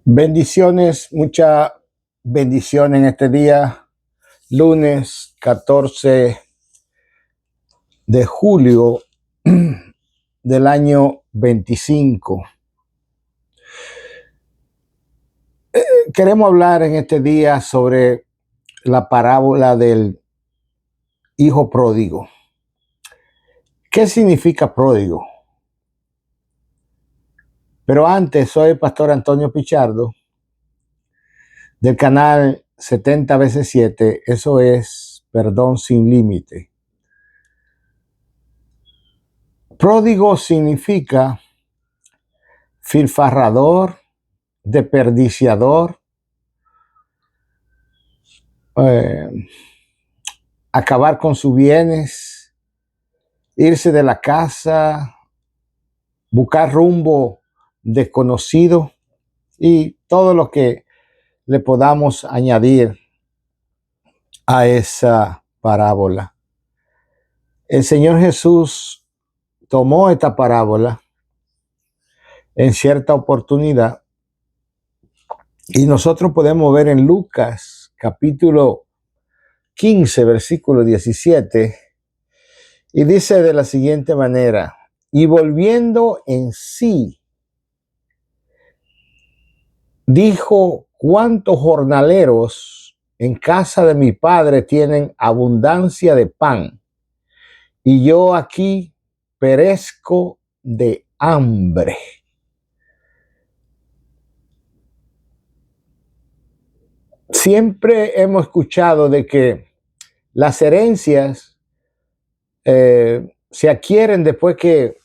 Bendiciones, mucha bendición en este día, lunes 14 de julio del año 25. Queremos hablar en este día sobre la parábola del hijo pródigo. ¿Qué significa pródigo? Pero antes, soy el pastor Antonio Pichardo del canal 70 veces 7, eso es Perdón Sin Límite. Pródigo significa filfarrador, desperdiciador, acabar con sus bienes, irse de la casa, buscar rumbo desconocido y todo lo que le podamos añadir a esa parábola. El Señor Jesús tomó esta parábola en cierta oportunidad y nosotros podemos ver en Lucas capítulo 15, versículo 17, y dice de la siguiente manera: y volviendo en sí, dijo: ¿cuántos jornaleros en casa de mi padre tienen abundancia de pan? Y yo aquí perezco de hambre. Siempre hemos escuchado de que las herencias se adquieren después que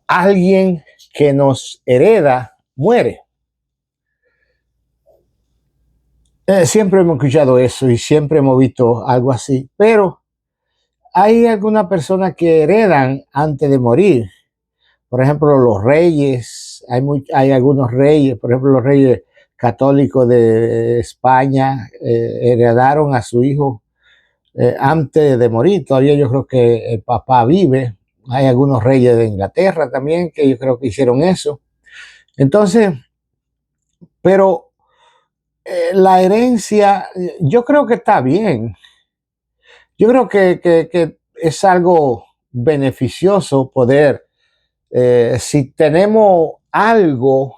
alguien que nos hereda muere. Siempre hemos escuchado eso y siempre hemos visto algo así, pero hay algunas personas que heredan antes de morir. Por ejemplo, los reyes, hay algunos reyes, por ejemplo, los reyes católicos de España heredaron a su hijo antes de morir. Todavía yo creo que el papá vive. Hay algunos reyes de Inglaterra también que yo creo que hicieron eso. Entonces, pero la herencia, yo creo que está bien. Yo creo que es algo beneficioso poder, si tenemos algo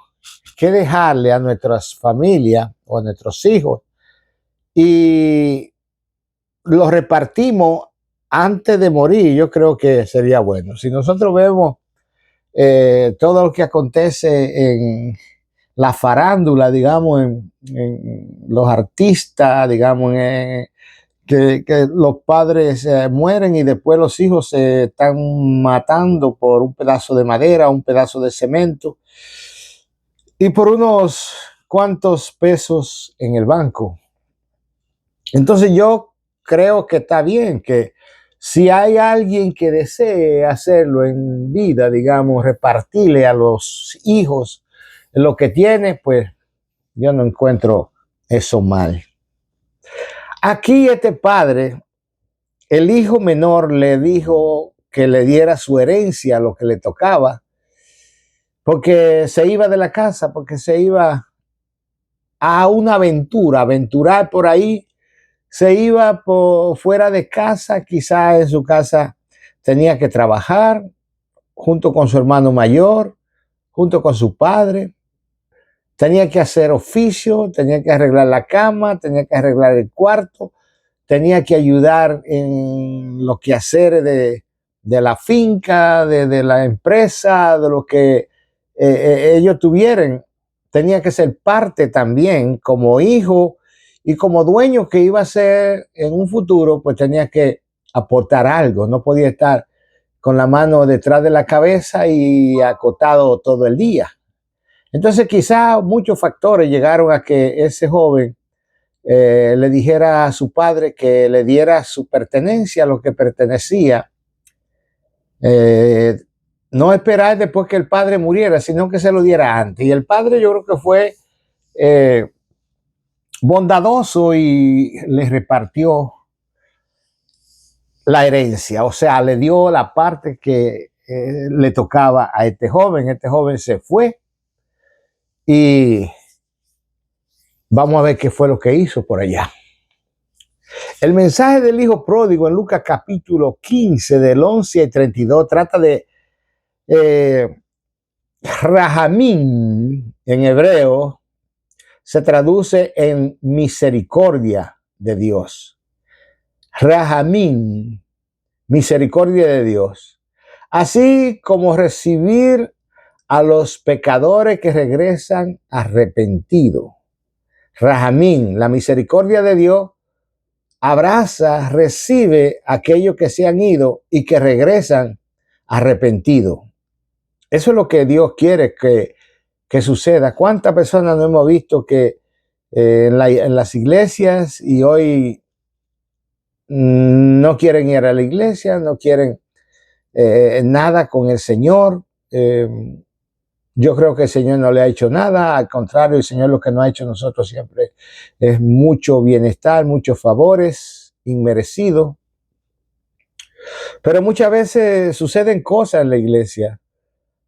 que dejarle a nuestras familias o a nuestros hijos y lo repartimos antes de morir, yo creo que sería bueno. Si nosotros vemos todo lo que acontece en la farándula, digamos, en los artistas, digamos, que los padres mueren y después los hijos se están matando por un pedazo de madera, un pedazo de cemento y por unos cuantos pesos en el banco. Entonces yo creo que está bien que si hay alguien que desee hacerlo en vida, digamos, repartirle a los hijos lo que tiene, pues yo no encuentro eso mal. Aquí este padre, el hijo menor le dijo que le diera su herencia, lo que le tocaba, porque se iba de la casa, porque se iba a una aventura, aventurar por ahí. Se iba por fuera de casa, quizás en su casa tenía que trabajar junto con su hermano mayor, junto con su padre. Tenía que hacer oficio, tenía que arreglar la cama, tenía que arreglar el cuarto, tenía que ayudar en los quehaceres de la finca, de la empresa, de lo que ellos tuvieran. Tenía que ser parte también como hijo y como dueño que iba a ser en un futuro, pues tenía que aportar algo. No podía estar con la mano detrás de la cabeza y acotado todo el día. Entonces quizá muchos factores llegaron a que ese joven le dijera a su padre que le diera su pertenencia, lo que pertenecía. No esperar después que el padre muriera, sino que se lo diera antes. Y el padre yo creo que fue bondadoso y le repartió la herencia, o sea, le dio la parte que le tocaba a este joven. Este joven se fue y vamos a ver qué fue lo que hizo por allá. El mensaje del hijo pródigo en Lucas capítulo 15 del 11 al 32 trata de Rahamín, en hebreo se traduce en misericordia de Dios. Rahamín, misericordia de Dios. Así como recibir a los pecadores que regresan arrepentidos. Rahamín, la misericordia de Dios, abraza, recibe a aquellos que se han ido y que regresan arrepentidos. Eso es lo que Dios quiere que suceda. ¿Cuántas personas no hemos visto que en las iglesias y hoy no quieren ir a la iglesia, no quieren nada con el Señor? Yo creo que el Señor no le ha hecho nada, al contrario, el Señor lo que nos ha hecho nosotros siempre es mucho bienestar, muchos favores inmerecidos. Pero muchas veces suceden cosas en la iglesia.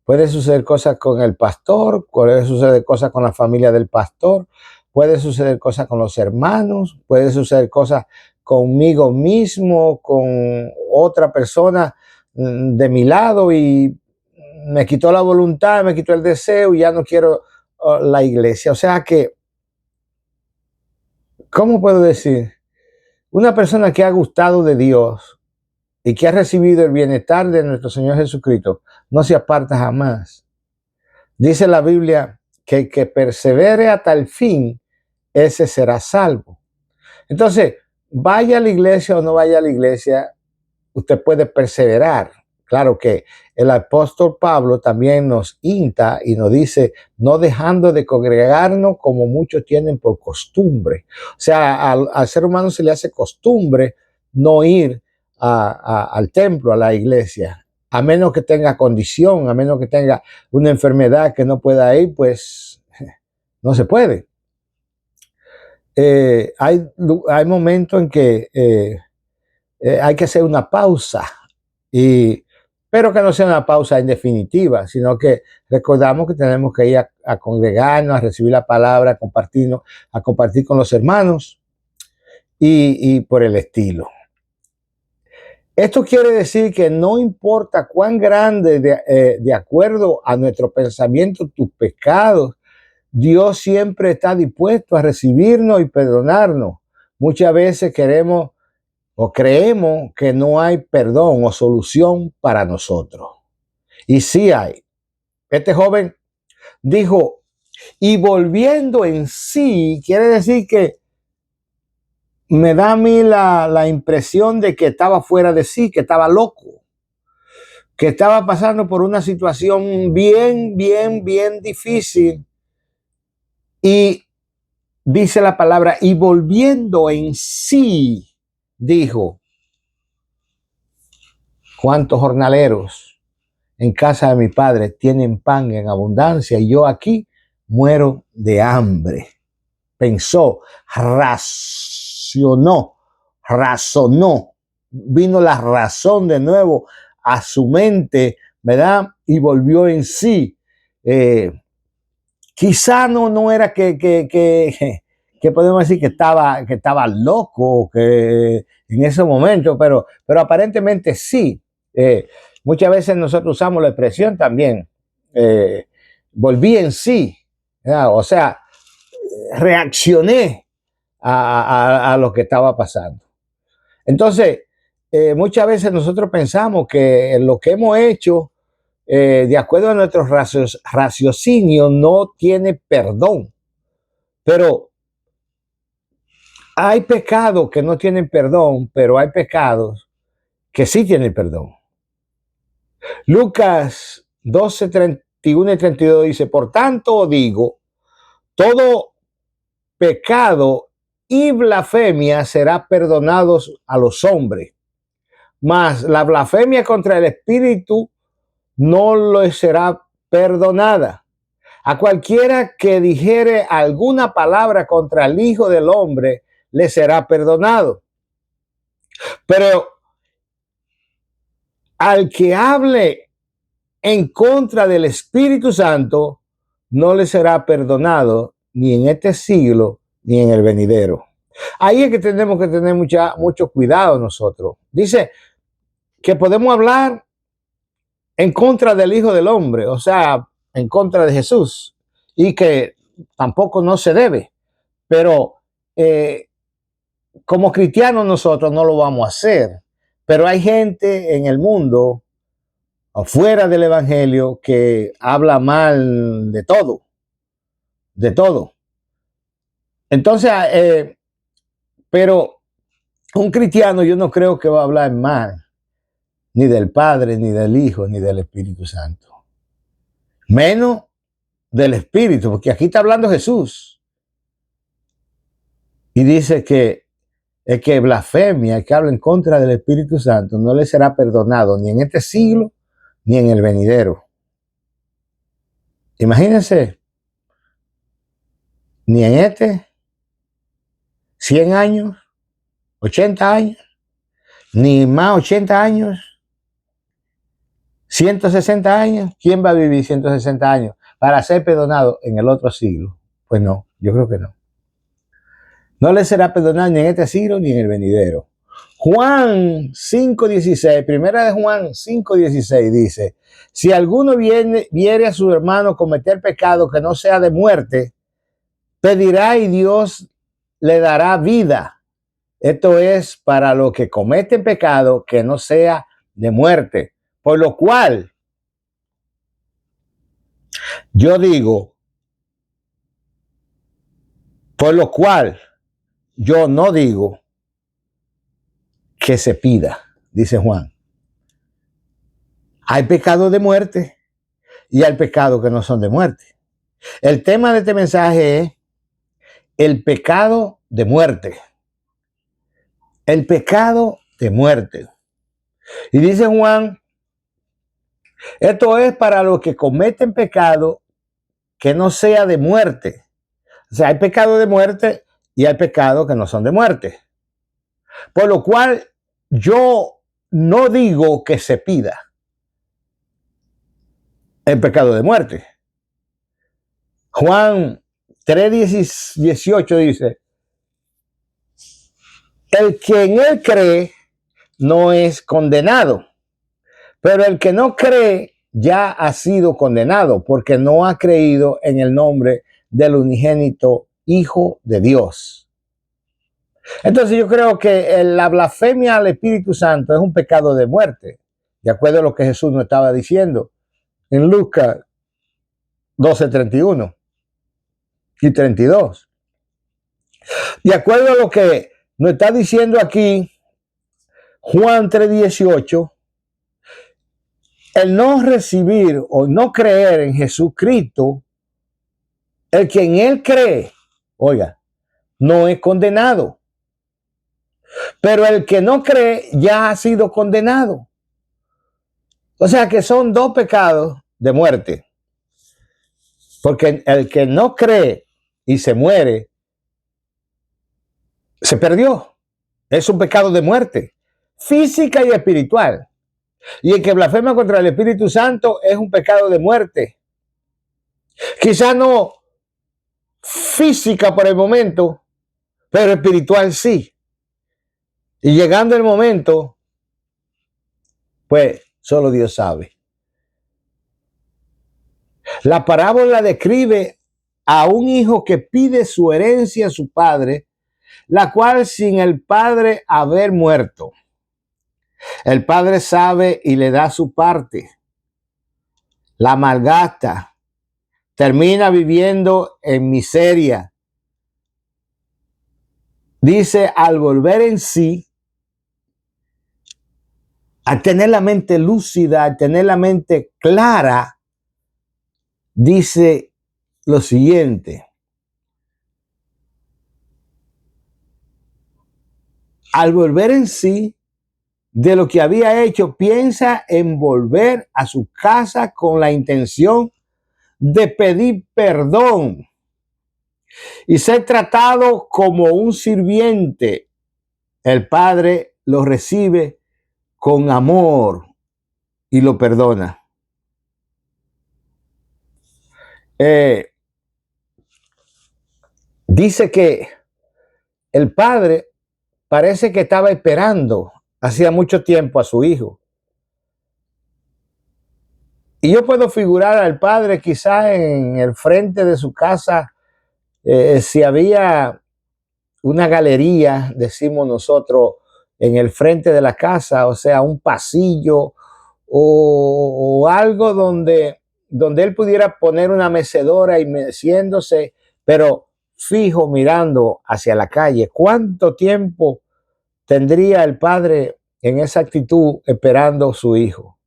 Puede suceder cosas con el pastor, puede suceder cosas con la familia del pastor, puede suceder cosas con los hermanos, puede suceder cosas conmigo mismo, con otra persona de mi lado y me quitó la voluntad, me quitó el deseo y ya no quiero la iglesia. O sea que, ¿cómo puedo decir? Una persona que ha gustado de Dios y que ha recibido el bienestar de nuestro Señor Jesucristo, no se aparta jamás. Dice la Biblia que el que persevere hasta el fin, ese será salvo. Entonces, vaya a la iglesia o no vaya a la iglesia, usted puede perseverar. Claro que el apóstol Pablo también nos insta y nos dice, no dejando de congregarnos como muchos tienen por costumbre. O sea, al ser humano se le hace costumbre no ir al templo, a la iglesia. A menos que tenga condición, a menos que tenga una enfermedad que no pueda ir, pues no se puede. Hay momentos en que hay que hacer una pausa, pero que no sea una pausa en definitiva, sino que recordamos que tenemos que ir a congregarnos, a recibir la palabra, a compartir con los hermanos y por el estilo. Esto quiere decir que no importa cuán grande, de acuerdo a nuestro pensamiento, tus pecados, Dios siempre está dispuesto a recibirnos y perdonarnos. Muchas veces queremos o creemos que no hay perdón o solución para nosotros. Y sí hay. Este joven dijo, y volviendo en sí, quiere decir que me da a mí la impresión de que estaba fuera de sí, que estaba loco, que estaba pasando por una situación bien difícil. Y dice la palabra, y volviendo en sí, dijo, ¿cuántos jornaleros en casa de mi padre tienen pan en abundancia y yo aquí muero de hambre? Pensó, razonó, vino la razón de nuevo a su mente, ¿verdad? Y volvió en sí. Quizá no era que podemos decir que estaba loco que en ese momento, pero aparentemente sí. Muchas veces nosotros usamos la expresión también, volví en sí, ¿verdad? O sea, reaccioné a lo que estaba pasando. Entonces, muchas veces nosotros pensamos que lo que hemos hecho, de acuerdo a nuestros raciocinios, no tiene perdón. Pero hay pecados que no tienen perdón, pero hay pecados que sí tienen perdón. Lucas 12, 31 y 32 dice, por tanto digo, todo pecado y blasfemia será perdonados a los hombres, mas la blasfemia contra el Espíritu no lo será perdonada. A cualquiera que dijere alguna palabra contra el Hijo del Hombre, le será perdonado. Pero al que hable en contra del Espíritu Santo, no le será perdonado ni en este siglo ni en el venidero. Ahí es que tenemos que tener mucho cuidado nosotros. Dice que podemos hablar en contra del Hijo del Hombre, o sea, en contra de Jesús, y que tampoco no se debe, pero como cristianos nosotros no lo vamos a hacer. Pero hay gente en el mundo, afuera del Evangelio, que habla mal de todo, de todo. Entonces, pero un cristiano yo no creo que va a hablar mal ni del Padre, ni del Hijo, ni del Espíritu Santo. Menos del Espíritu, porque aquí está hablando Jesús. Y dice que el que blasfemia, el que habla en contra del Espíritu Santo, no le será perdonado ni en este siglo, ni en el venidero. Imagínense, ni en este, 100 años, 80 años, ni más 80 años, 160 años. ¿Quién va a vivir 160 años para ser perdonado en el otro siglo? Pues no, yo creo que no. No le será perdonado ni en este siglo ni en el venidero. Juan 5:16, primera de Juan 5:16 dice, si alguno viere a su hermano cometer pecado que no sea de muerte, pedirá y Dios le dará vida. Esto es para los que cometen pecado que no sea de muerte. Por lo cual, yo digo, por lo cual, yo no digo que se pida, dice Juan. Hay pecados de muerte y hay pecados que no son de muerte. El tema de este mensaje es el pecado de muerte. El pecado de muerte. Y dice Juan, esto es para los que cometen pecado que no sea de muerte. O sea, hay pecado de muerte y hay pecados que no son de muerte. Por lo cual, yo no digo que se pida el pecado de muerte. Juan 3:18 dice, el que en él cree no es condenado, pero el que no cree ya ha sido condenado porque no ha creído en el nombre del unigénito Hijo de Dios. Entonces yo creo que la blasfemia al Espíritu Santo es un pecado de muerte, de acuerdo a lo que Jesús nos estaba diciendo en Lucas 12:31 y 32. De acuerdo a lo que nos está diciendo aquí Juan 3:18, el no recibir o no creer en Jesucristo, el que en él cree, oiga, no es condenado. Pero el que no cree ya ha sido condenado. O sea que son dos pecados de muerte. Porque el que no cree y se muere, se perdió. Es un pecado de muerte, física y espiritual. Y el que blasfema contra el Espíritu Santo es un pecado de muerte. Quizá no física por el momento, pero espiritual sí. Y llegando el momento, pues solo Dios sabe. La parábola describe a un hijo que pide su herencia a su padre, la cual sin el padre haber muerto. El padre sabe y le da su parte. La malgasta. Termina viviendo en miseria. Dice, al volver en sí, al tener la mente lúcida, al tener la mente clara, dice lo siguiente. Al volver en sí de lo que había hecho, piensa en volver a su casa con la intención de pedir perdón y ser tratado como un sirviente. El padre lo recibe con amor y lo perdona. Dice que el padre parece que estaba esperando hacía mucho tiempo a su hijo. Y yo puedo figurar al padre quizá en el frente de su casa, si había una galería, decimos nosotros, en el frente de la casa, o sea, un pasillo o algo donde él pudiera poner una mecedora y meciéndose, pero fijo mirando hacia la calle. ¿Cuánto tiempo tendría el padre en esa actitud esperando a su hijo?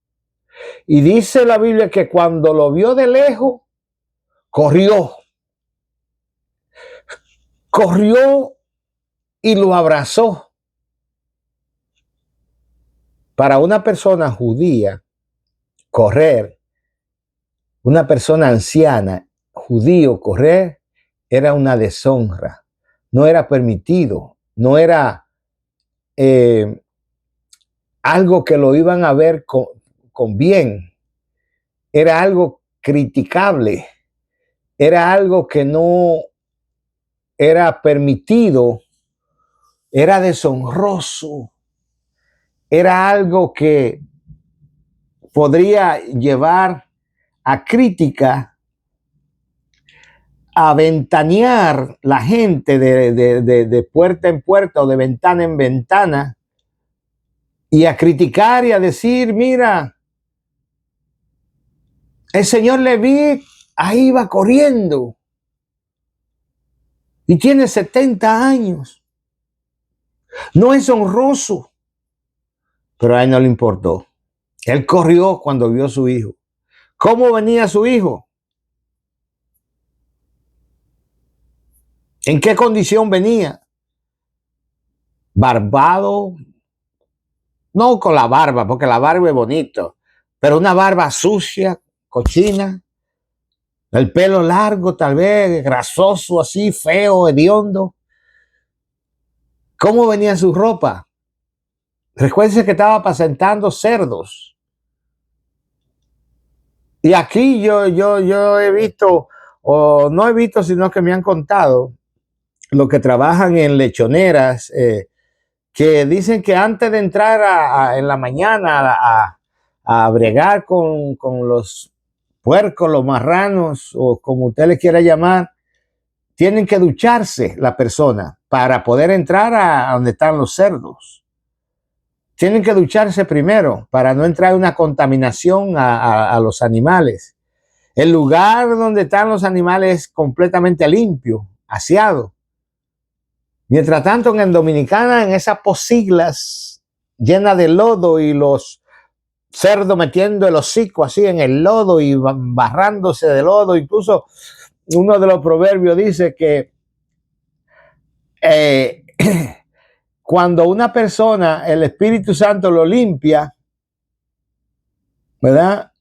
Y dice la Biblia que cuando lo vio de lejos, corrió y lo abrazó. Para una persona judía, correr, una persona anciana, judío, correr, era una deshonra. No era permitido, no era algo que lo iban a ver con bien. Era algo criticable. Era algo que no era permitido. Era deshonroso. Era algo que podría llevar a crítica, a ventanear la gente de puerta en puerta o de ventana en ventana y a criticar y a decir, mira, el señor Leví ahí va corriendo y tiene 70 años. No es honroso. Pero a él no le importó. Él corrió cuando vio a su hijo. ¿Cómo venía su hijo? ¿En qué condición venía? Barbado. No con la barba, porque la barba es bonito, pero una barba sucia, cochina, el pelo largo, tal vez grasoso, así, feo, hediondo. ¿Cómo venía su ropa? Recuérdense que estaba apacentando cerdos. Y aquí yo he visto, o no he visto, sino que me han contado, los que trabajan en lechoneras, que dicen que antes de entrar en la mañana a bregar con los puercos, los marranos, o como usted le quiera llamar, tienen que ducharse la persona para poder entrar a donde están los cerdos. Tienen que ducharse primero para no entrar una contaminación a los animales. El lugar donde están los animales es completamente limpio, aseado. Mientras tanto, en Dominicana, en esas pocillas llenas de lodo y los cerdos metiendo el hocico así en el lodo y barrándose de lodo. Incluso uno de los proverbios dice que cuando una persona, el Espíritu Santo lo limpia, ¿verdad?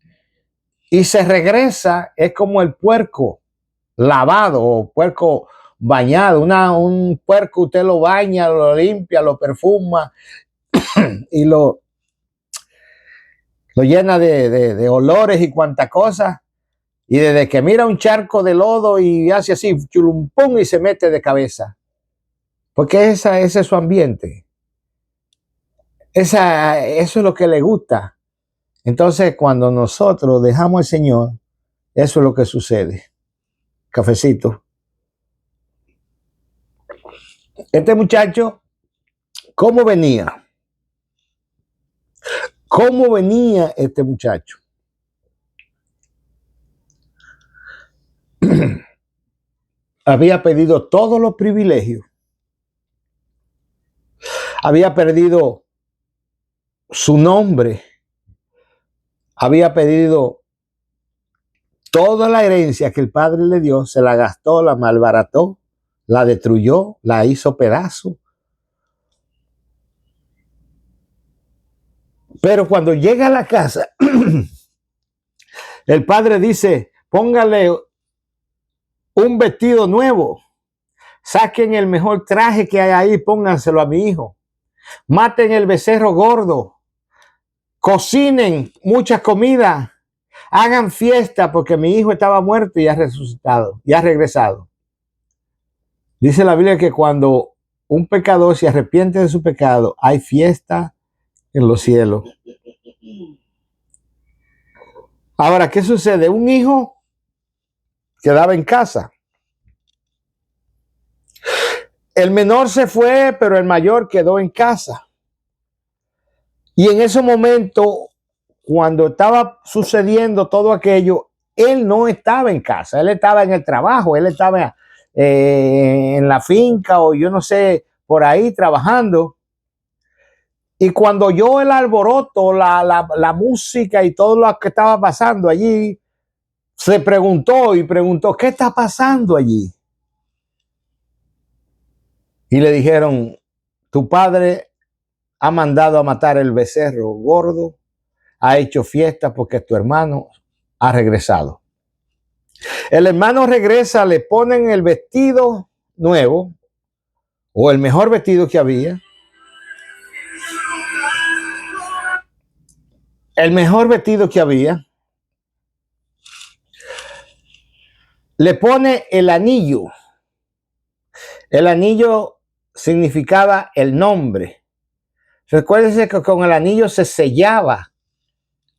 Y se regresa, es como el puerco lavado o puerco bañado. Un puerco usted lo baña, lo limpia, lo perfuma y lo llena de olores y cuanta cosa. Y desde que mira un charco de lodo y hace así, chulumpum, y se mete de cabeza. Porque ese es su ambiente. Eso es lo que le gusta. Entonces, cuando nosotros dejamos al Señor, eso es lo que sucede. Cafecito. Este muchacho, ¿cómo venía? ¿Cómo venía este muchacho? Había perdido todos los privilegios. Había perdido su nombre. Había perdido toda la herencia que el padre le dio, se la gastó, la malbarató, la destruyó, la hizo pedazo. Pero cuando llega a la casa, el padre dice, póngale un vestido nuevo, saquen el mejor traje que hay ahí, pónganselo a mi hijo, maten el becerro gordo, cocinen mucha comida, hagan fiesta porque mi hijo estaba muerto y ha resucitado y ha regresado. Dice la Biblia que cuando un pecador se arrepiente de su pecado, hay fiesta en los cielos. Ahora, ¿qué sucede? Un hijo quedaba en casa. El menor se fue, pero el mayor quedó en casa. Y en ese momento, cuando estaba sucediendo todo aquello, él no estaba en casa, él estaba en el trabajo, él estaba en la finca o yo no sé, por ahí trabajando. Y cuando oyó el alboroto, la música y todo lo que estaba pasando allí, se preguntó, ¿qué está pasando allí? Y le dijeron, tu padre ha mandado a matar el becerro gordo, ha hecho fiesta porque tu hermano ha regresado. El hermano regresa, le ponen el vestido nuevo o el mejor vestido que había. El mejor vestido que había. Le pone el anillo. El anillo significaba el nombre. Recuérdense que con el anillo se sellaba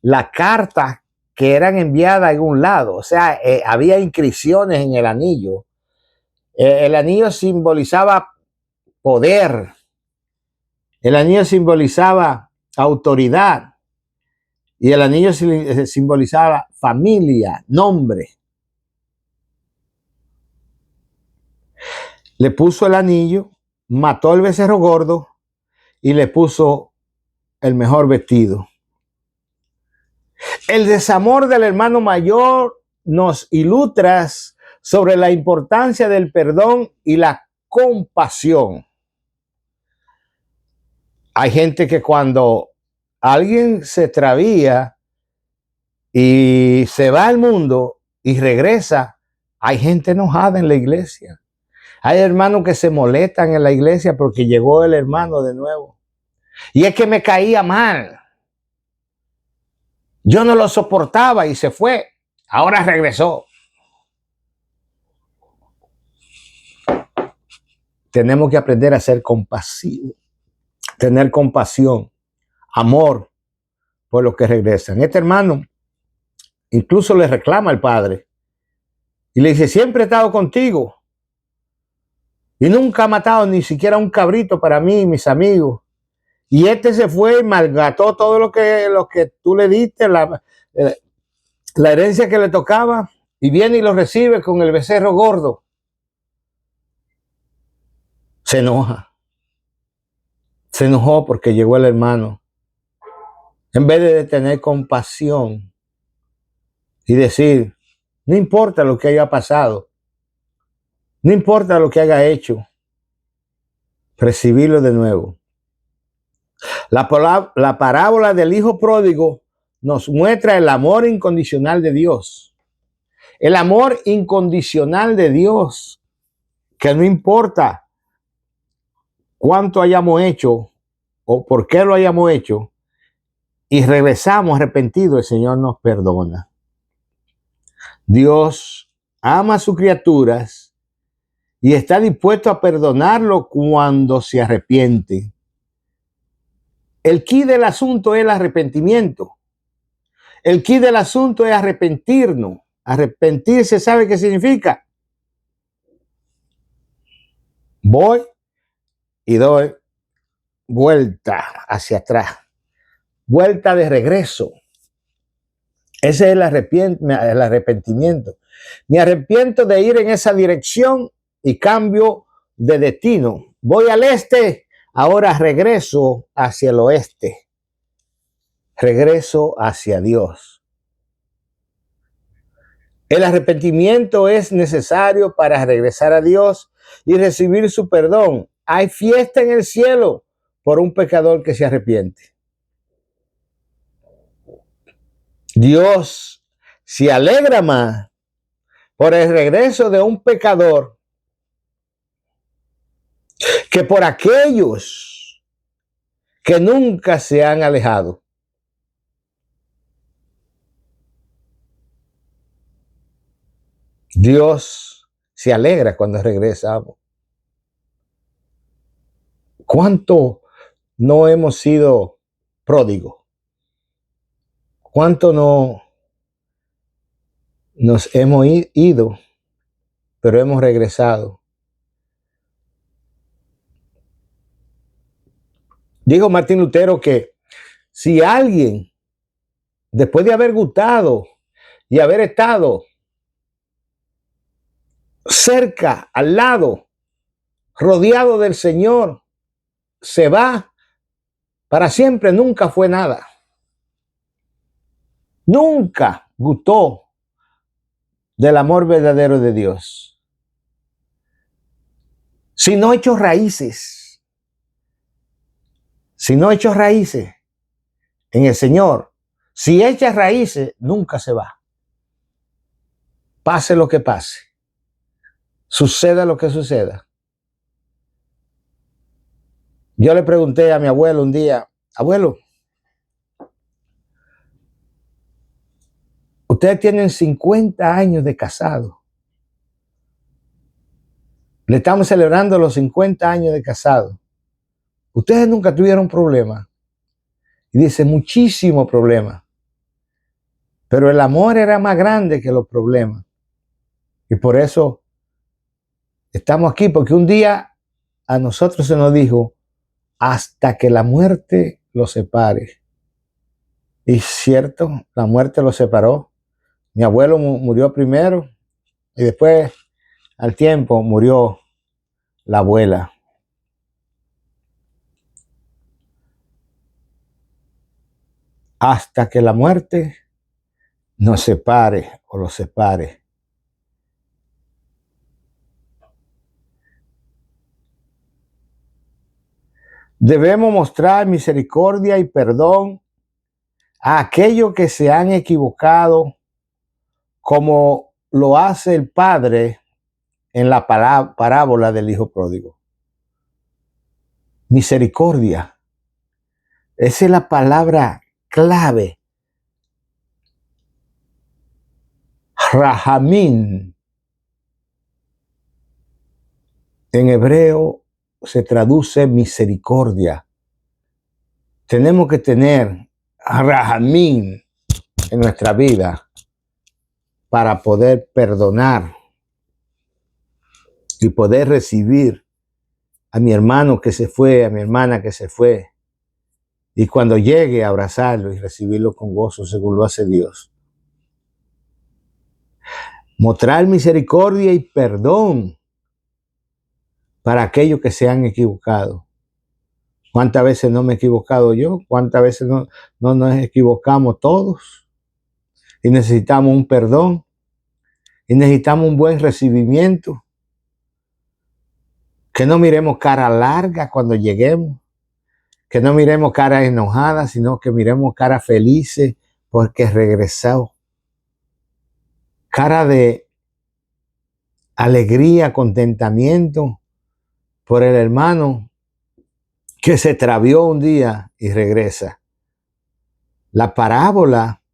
la carta que eran enviadas en un lado. O sea, había inscripciones en el anillo. El anillo simbolizaba poder. El anillo simbolizaba autoridad. Y el anillo simbolizaba familia, nombre. Le puso el anillo, mató el becerro gordo y le puso el mejor vestido. El desamor del hermano mayor nos ilustra sobre la importancia del perdón y la compasión. Hay gente que cuando alguien se extravía y se va al mundo y regresa, hay gente enojada en la iglesia. Hay hermanos que se molestan en la iglesia porque llegó el hermano de nuevo. Y es que me caía mal. Yo no lo soportaba y se fue. Ahora regresó. Tenemos que aprender a ser compasivos, tener compasión, amor por los que regresan. Este hermano incluso le reclama al padre y le dice, siempre he estado contigo y nunca ha matado ni siquiera un cabrito para mí y mis amigos. Y este se fue y malgató todo lo que tú le diste, la herencia que le tocaba, y viene y lo recibe con el becerro gordo. Se enoja. Se enojó porque llegó el hermano. En vez de tener compasión y decir, no importa lo que haya pasado, no importa lo que haya hecho, recibirlo de nuevo. La parábola del hijo pródigo nos muestra el amor incondicional de Dios. El amor incondicional de Dios, que no importa cuánto hayamos hecho o por qué lo hayamos hecho, y regresamos arrepentidos, el Señor nos perdona. Dios ama a sus criaturas y está dispuesto a perdonarlo cuando se arrepiente. El quid del asunto es el arrepentimiento. El quid del asunto es arrepentirnos. Arrepentirse, ¿sabe qué significa? Voy y doy vuelta hacia atrás. Vuelta de regreso. Ese es el arrepentimiento. Me arrepiento de ir en esa dirección y cambio de destino. Voy al este, ahora regreso hacia el oeste. Regreso hacia Dios. El arrepentimiento es necesario para regresar a Dios y recibir su perdón. Hay fiesta en el cielo por un pecador que se arrepiente. Dios se alegra más por el regreso de un pecador que por aquellos que nunca se han alejado. Dios se alegra cuando regresamos. ¿Cuánto no hemos sido pródigos? ¿Cuánto no nos hemos ido, pero hemos regresado? Dijo Martín Lutero que si alguien, después de haber gustado y haber estado cerca, al lado, rodeado del Señor, se va para siempre, nunca fue nada. Nunca gustó del amor verdadero de Dios. Si no echó raíces, si no echó raíces en el Señor, si echa raíces, nunca se va. Pase lo que pase, suceda lo que suceda. Yo le pregunté a mi abuelo un día, abuelo, ustedes tienen 50 años de casado. Le estamos celebrando los 50 años de casado. Ustedes nunca tuvieron problemas. Y dice, muchísimo problema. Pero el amor era más grande que los problemas. Y por eso estamos aquí, porque un día a nosotros se nos dijo, hasta que la muerte los separe. Y cierto, la muerte los separó. Mi abuelo murió primero y después, al tiempo, murió la abuela. Hasta que la muerte nos separe o los separe. Debemos mostrar misericordia y perdón a aquellos que se han equivocado, como lo hace el Padre en la parábola del Hijo Pródigo. Misericordia. Esa es la palabra clave. Rahamín. En hebreo se traduce misericordia. Tenemos que tener Rahamín en nuestra vida para poder perdonar y poder recibir a mi hermano que se fue, a mi hermana que se fue, y cuando llegue a abrazarlo y recibirlo con gozo según lo hace Dios. Mostrar misericordia y perdón para aquellos que se han equivocado. ¿Cuántas veces no me he equivocado yo? ¿Cuántas veces no nos equivocamos todos? Y necesitamos un perdón. Y necesitamos un buen recibimiento. Que no miremos cara larga cuando lleguemos. Que no miremos cara enojada, sino que miremos cara felices porque regresó. Cara de alegría, contentamiento por el hermano que se extravió un día y regresa. La parábola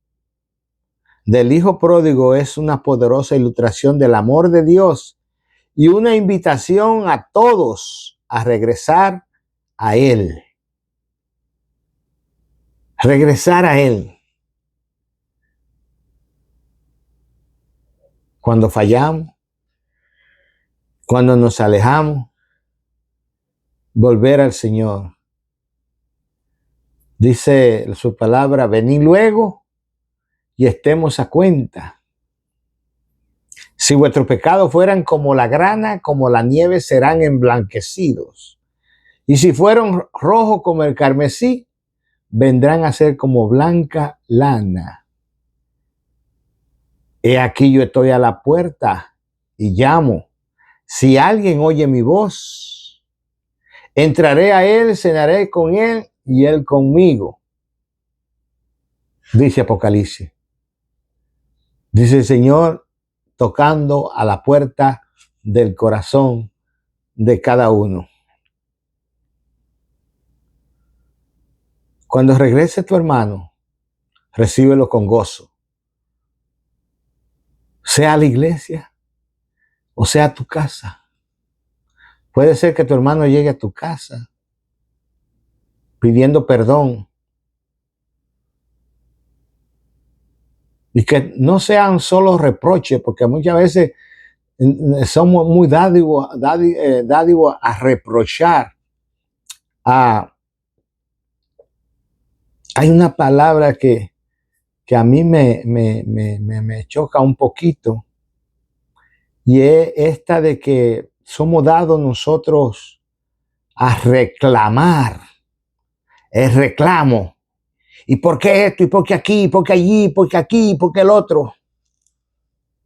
del Hijo Pródigo es una poderosa ilustración del amor de Dios y una invitación a todos a regresar a Él. Regresar a Él. Cuando fallamos, cuando nos alejamos, volver al Señor. Dice su palabra, venid luego y estemos a cuenta. Si vuestros pecados fueran como la grana, como la nieve, serán emblanquecidos. Y si fueron rojos como el carmesí, vendrán a ser como blanca lana. He aquí yo estoy a la puerta y llamo. Si alguien oye mi voz, entraré a él, cenaré con él y él conmigo. Dice Apocalipsis. Dice el Señor tocando a la puerta del corazón de cada uno. Cuando regrese tu hermano, recíbelo con gozo. Sea a la iglesia, o sea, tu casa. Puede ser que tu hermano llegue a tu casa pidiendo perdón y que no sean solo reproches, porque muchas veces somos muy dádivos a reprochar. Hay una palabra que a mí me choca un poquito, y es esta de que somos dados nosotros a reclamar, el reclamo. ¿Y por qué esto? ¿Y por qué aquí? ¿Y por qué allí? ¿Y por qué aquí? ¿Y por qué el otro?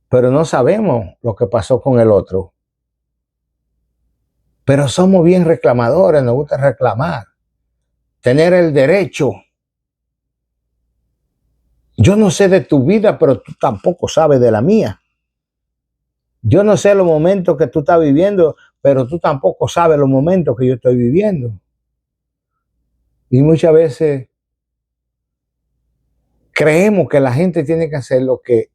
Pero no sabemos lo que pasó con el otro. Pero somos bien reclamadores, nos gusta reclamar, tener el derecho. Yo no sé de tu vida, pero tú tampoco sabes de la mía. Yo no sé los momentos que tú estás viviendo, pero tú tampoco sabes los momentos que yo estoy viviendo. Y muchas veces creemos que la gente tiene que hacer lo que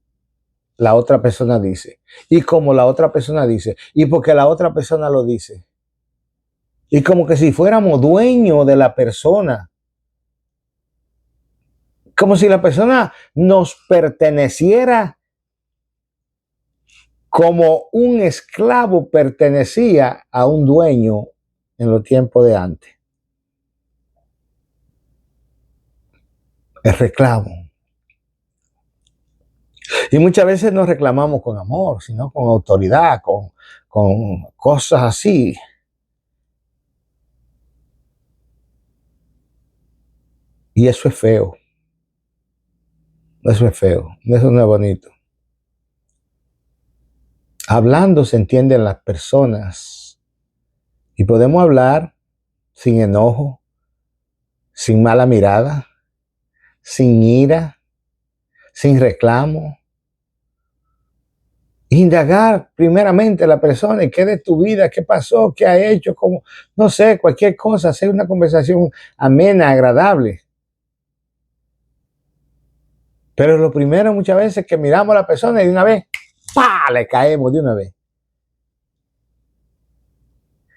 la otra persona dice. Y como la otra persona dice. Y porque la otra persona lo dice. Y como que si fuéramos dueños de la persona. Como si la persona nos perteneciera como un esclavo pertenecía a un dueño en los tiempos de antes. El reclamo. Y muchas veces no reclamamos con amor, sino con autoridad, con cosas así. Y eso es feo. Eso es feo. Eso no es bonito. Hablando se entienden las personas. Y podemos hablar sin enojo, sin mala mirada, sin ira, sin reclamo. Indagar primeramente a la persona y qué de tu vida, qué pasó, qué ha hecho, cómo, no sé, cualquier cosa, hacer una conversación amena, agradable. Pero lo primero muchas veces es que miramos a la persona y de una vez, ¡pah!, le caemos de una vez.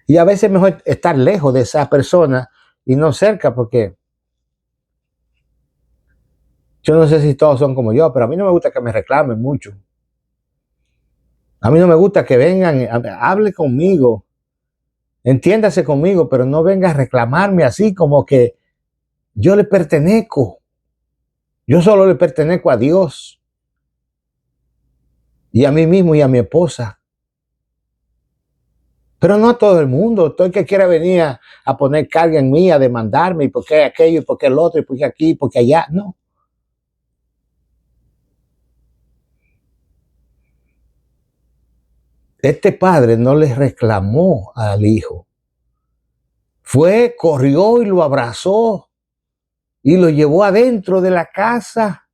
Y a veces es mejor estar lejos de esa persona y no cerca, porque yo no sé si todos son como yo, pero a mí no me gusta que me reclamen mucho. A mí no me gusta que vengan, hable conmigo, entiéndase conmigo, pero no venga a reclamarme así como que yo le pertenezco. Yo solo le pertenezco a Dios y a mí mismo y a mi esposa. Pero no a todo el mundo. Todo el que quiera venir a poner carga en mí, a demandarme, y por qué aquello, y por qué el otro, y por qué aquí, y por qué allá. No. Este padre no le reclamó al hijo. Fue, corrió y lo abrazó y lo llevó adentro de la casa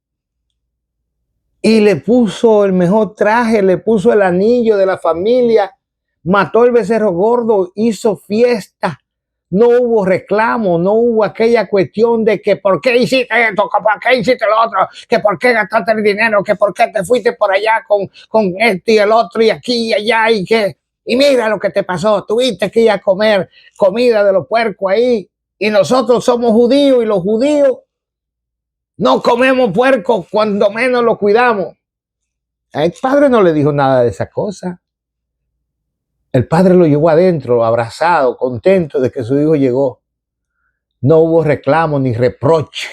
y le puso el mejor traje, le puso el anillo de la familia, mató el becerro gordo, hizo fiesta. No hubo reclamo, no hubo aquella cuestión de que por qué hiciste esto, que por qué hiciste lo otro, que por qué gastaste el dinero, que por qué te fuiste por allá con este y el otro y aquí y allá y que, y mira lo que te pasó, tuviste que ir a comer comida de los puercos ahí y nosotros somos judíos y los judíos no comemos puerco cuando menos lo cuidamos. El padre no le dijo nada de esa cosa. El padre lo llevó adentro, abrazado, contento de que su hijo llegó. No hubo reclamo ni reproche,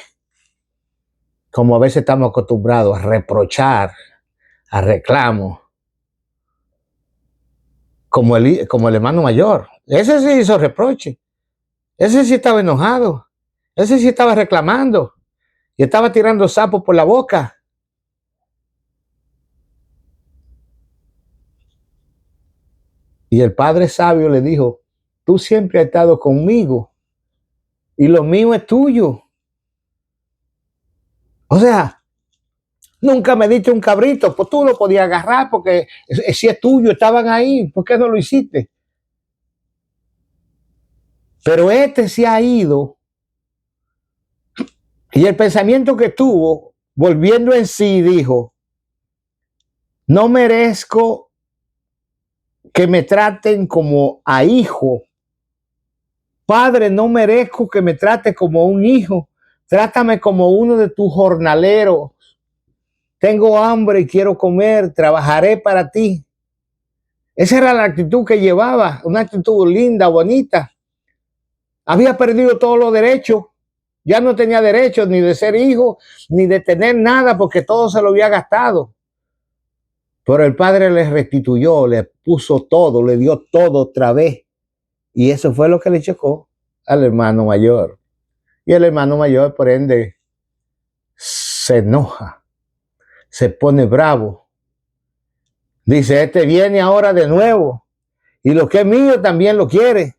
como a veces estamos acostumbrados a reprochar, a reclamo, como el hermano mayor. Ese sí hizo reproche. Ese sí estaba enojado. Ese sí estaba reclamando. Y estaba tirando sapos por la boca. Y el padre sabio le dijo, tú siempre has estado conmigo y lo mío es tuyo. O sea, nunca me diste un cabrito, pues tú lo podías agarrar porque si es tuyo, estaban ahí, ¿por qué no lo hiciste? Pero este se ha ido y el pensamiento que tuvo, volviendo en sí, dijo, no merezco que me traten como a hijo. Padre, no merezco que me trate como un hijo. Trátame como uno de tus jornaleros. Tengo hambre y quiero comer, trabajaré para ti. Esa era la actitud que llevaba, una actitud linda, bonita. Había perdido todos los derechos. Ya no tenía derechos ni de ser hijo, ni de tener nada, porque todo se lo había gastado. Pero el padre le restituyó, le puso todo, le dio todo otra vez. Y eso fue lo que le chocó al hermano mayor. Y el hermano mayor, por ende, se enoja, se pone bravo. Dice, este viene ahora de nuevo. Y lo que es mío también lo quiere.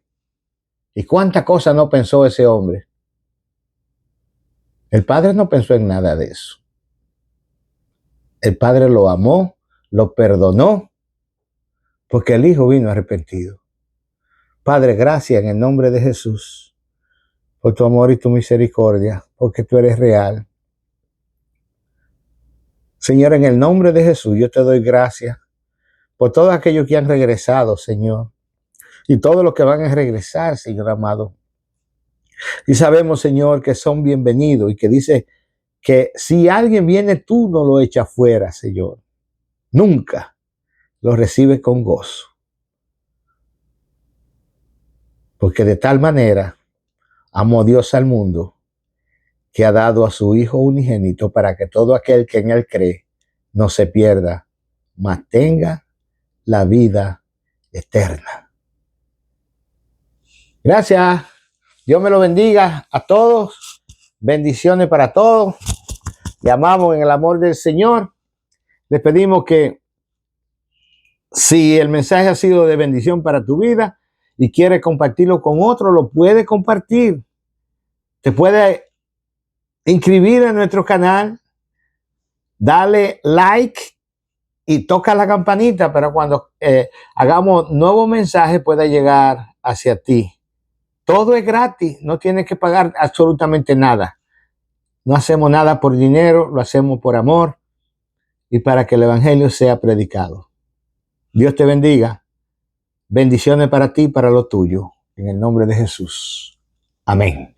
¿Y cuántas cosas no pensó ese hombre? El padre no pensó en nada de eso. El padre lo amó, lo perdonó, porque el hijo vino arrepentido. Padre, gracias en el nombre de Jesús por tu amor y tu misericordia, porque tú eres real. Señor, en el nombre de Jesús, yo te doy gracias por todos aquellos que han regresado, Señor, y todos los que van a regresar, Señor amado. Y sabemos, Señor, que son bienvenidos y que dice que si alguien viene, tú no lo echas fuera, Señor. Nunca lo recibes con gozo. Porque de tal manera amó Dios al mundo que ha dado a su Hijo unigénito para que todo aquel que en él cree no se pierda, mas tenga la vida eterna. Gracias. Dios me lo bendiga a todos. Bendiciones para todos. Le amamos en el amor del Señor. Les pedimos que si el mensaje ha sido de bendición para tu vida y quieres compartirlo con otro, lo puedes compartir. Te puedes inscribir en nuestro canal, dale like y toca la campanita para cuando hagamos nuevos mensajes pueda llegar hacia ti. Todo es gratis, no tienes que pagar absolutamente nada. No hacemos nada por dinero, lo hacemos por amor y para que el evangelio sea predicado. Dios te bendiga. Bendiciones para ti y para lo tuyo. En el nombre de Jesús. Amén.